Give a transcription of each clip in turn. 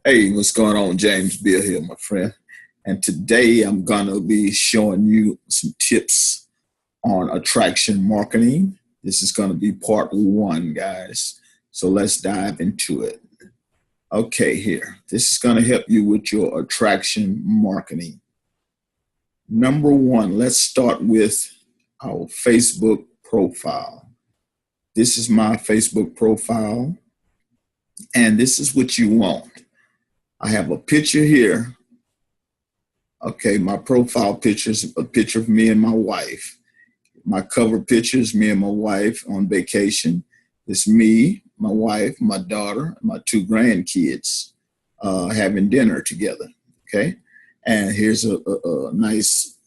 Hey, what's going on? James Bill here, my friend. And today I'm going to be showing you some tips on attraction marketing. This is going to be part one, guys. So let's dive into it. Okay, here. This is going to help you with your attraction marketing. Number one, let's start with our Facebook profile. This is my Facebook profile, and this is what you want. I have a picture here. Okay, my profile picture is a picture of me and my wife. My cover picture is me and my wife on vacation. It's me, my wife, my daughter, my two grandkids having dinner together. Okay, and here's a nice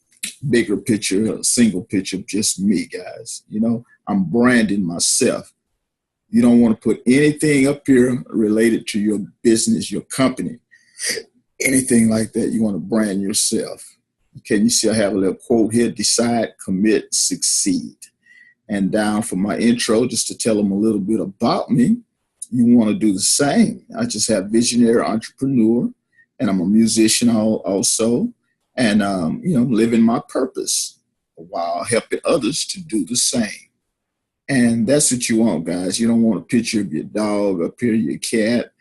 bigger picture, a single picture of just me, guys. I'm branding myself. You don't want to put anything up here related to your business, your company, anything like that. You want to brand yourself. Okay, you see I have a little quote here: decide, commit, succeed. And down for my intro, just to tell them a little bit about me, you want to do the same. I just have visionary entrepreneur, and I'm a musician also, and living my purpose while helping others to do the same. And that's what you want, guys. You don't want a picture of your dog up here, your cat,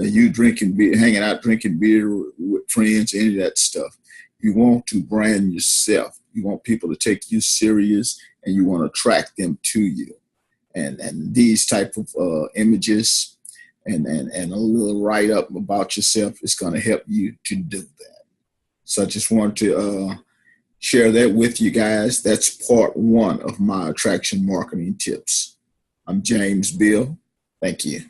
you drinking beer, hanging out drinking beer with friends, any of that stuff. You want to brand yourself. You want people to take you serious, and you want to attract them to you. And these type of images and a little write up about yourself is going to help you to do that. So I just want to share that with you guys. That's part one of my attraction marketing tips. I'm James Bill. Thank you.